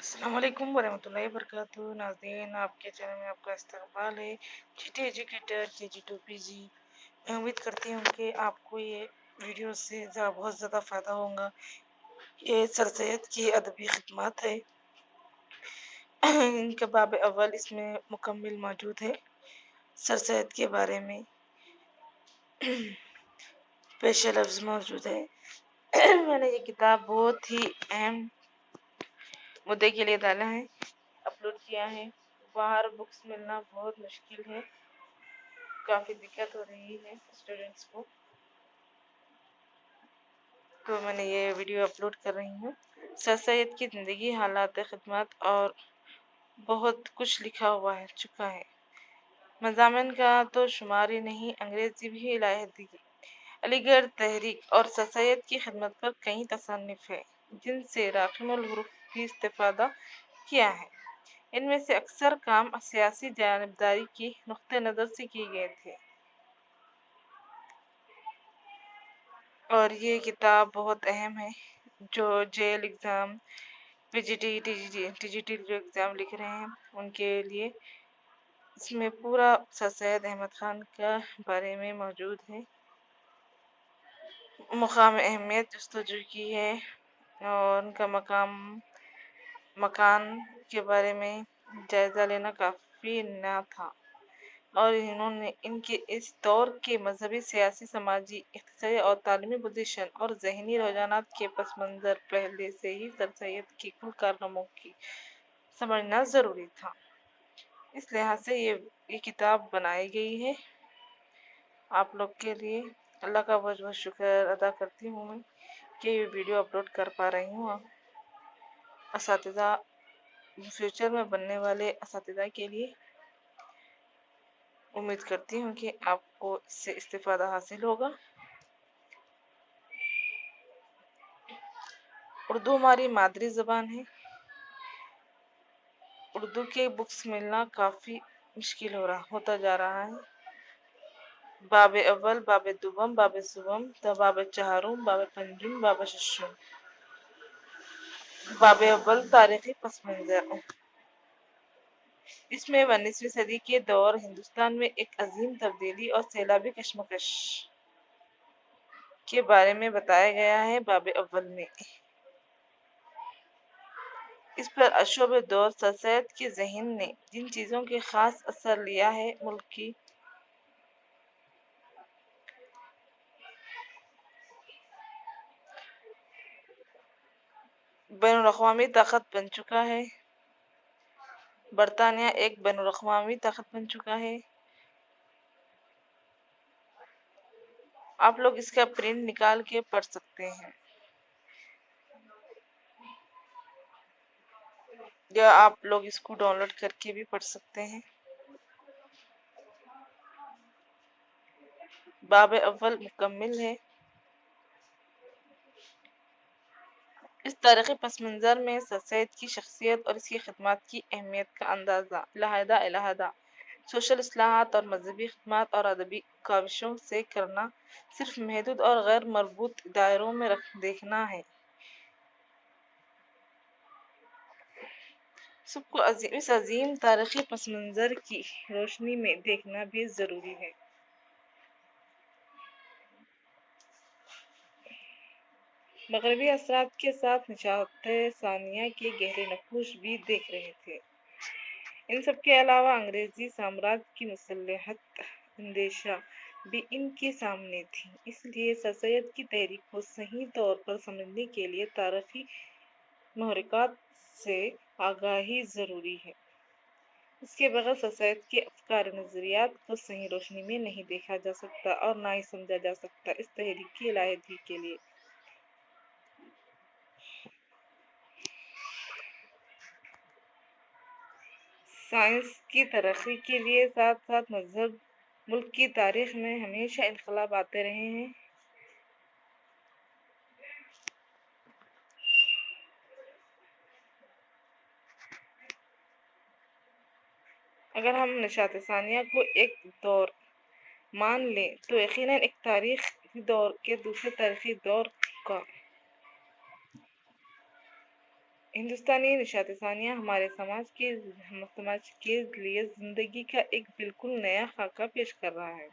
अस्सलाम वालेकुम वरहमतुल्लाहि वबरकातुहू। नाज़रीन, आपके चैनल में आपका इस्तकबाल है। GT educator KG2PG। मैं उम्मीद करती हूँ कि आपको ये वीडियो से बहुत ज़्यादा फ़ायदा होगा। ये सर सैयद की अदबी खिदमत है। इनका बाब अव्वल इसमें मुकम्मिल मौजूद है। सर सैयद के बारे में पेश लफ्ज़ मौजूद है। मैंने ये किताब बहुत ही अहम मुद्दे के लिए डाला है, अपलोड किया है। बाहर बुक्स मिलना बहुत मुश्किल है, काफ़ी दिक्कत हो रही है स्टूडेंट्स को, तो मैंने ये वीडियो अपलोड कर रही हूँ। सर सैयद की ज़िंदगी, हालात खिदमत और बहुत कुछ लिखा हुआ है चुका है। मज़ामिन का तो शुमार ही नहीं, अंग्रेज़ी भी इलाही, अलीगढ़ तहरीक और सर सैयद की खिदमत पर कई तसन्निफ़ है जिनसे राक़िमुल हुरूफ भी इस्तिफ़ादा किया है। इनमें से अक्सर काम सियासी जानिबदारी की नुक्ते नज़र से किए गए थे, और ये किताब बहुत अहम है। जो जेल एग्ज़ाम, PGT, TGT जो एग्ज़ाम लिख रहे हैं उनके लिए इसमें पूरा सर सैयद अहमद ख़ान का बारे में मौजूद है। मुकाम अहमियत जस्तजू की है और उनका मकान के बारे में जायज़ा लेना काफ़ी नया था, और इन्होंने इनके इस दौर के मजहबी, सियासी, समाजी, इक़्तिसादी और तालीमी पोजीशन और ज़हनी रुझानात के पस मंज़र पहले से ही सर सैयद की कुल कारनामों की समझना ज़रूरी था। इस लिहाज से ये किताब बनाई गई है आप लोग के लिए। अल्लाह का बहुत बहुत शुक्र अदा करती हूँ मैं कि ये वीडियो अपलोड कर पा रही हूँ। असातिज़ा, फ्यूचर में बनने वाले असातिज़ा के लिए उम्मीद करती हूँ कि आपको इससे इस्तिफ़ादा हासिल होगा। उर्दू हमारी मादरी ज़बान है। उर्दू के बुक्स मिलना काफ़ी मुश्किल होता जा रहा है। बाब अव्वल, बाब दुवम, बाब सुवम, बाब चहारुम, बाब पंजुम, बाब शशुम। बाब अव्वल, तारीख़ी पस मंज़र। इसमें 19वीं सदी के दौर हिंदुस्तान में एक अजीम तब्दीली और सैलाबी कशमकश के बारे में बताया गया है। बाब अव्वल में इस पर अशोब दौर सर सैयद के ज़हन ने जिन चीज़ों के ख़ास असर लिया है, मुल्क की बैनुल-अक़वामी ताकत बन चुका है। बरतानिया एक बैनुल-अक़वामी ताकत बन चुका है। आप लोग इसका प्रिंट निकाल के पढ़ सकते हैं, या आप लोग इसको डाउनलोड करके भी पढ़ सकते हैं। बाब अव्वल मुकम्मिल है। इस तारीख़ी पस मंज़र में सर सैयद की शख्सियत और इसकी खिदमत की अहमियत का अंदाज़ा अलहदा सोशल इस्लाहात और मजहबी खिदमत और अदबी काविशों से करना सिर्फ महदूद और गैर मरबूत दायरों में देखना है। सबको इस अजीम तारीख़ी पस मंज़र की रोशनी में देखना भी ज़रूरी है। मगरबी असरात के साथ निशात सानिया के गहरे नकूश भी देख रहे थे। इन सब के अलावा अंग्रेज़ी साम्राज्य की मुसल्लहत अंदेशा भी इनके सामने थी। इसलिए सर सैयद की तहरीक को सही तौर पर समझने के लिए तारीख़ी महरक़ात से आगाही ज़रूरी है। इसके बगैर सर सैयद के अफ़कार नज़रियात को सही रोशनी में नहीं देखा जा सकता और ना ही समझा जा सकता। इस तहरीक की इलाही के लिए साइंस की तरक्की के लिए साथ साथ मजहब, मुल्क की तारीख़ में हमेशा इनकलाब आते रहे हैं। अगर हम निशात सानिया को एक दौर मान लें तो यकीनन एक तारीख़ी दौर के दूसरे तारीख़ी दौर का ہندوستانی نشات ثانیہ ہمارے سماج کے لیے زندگی کا ایک بالکل نیا خاکہ پیش کر رہا ہے۔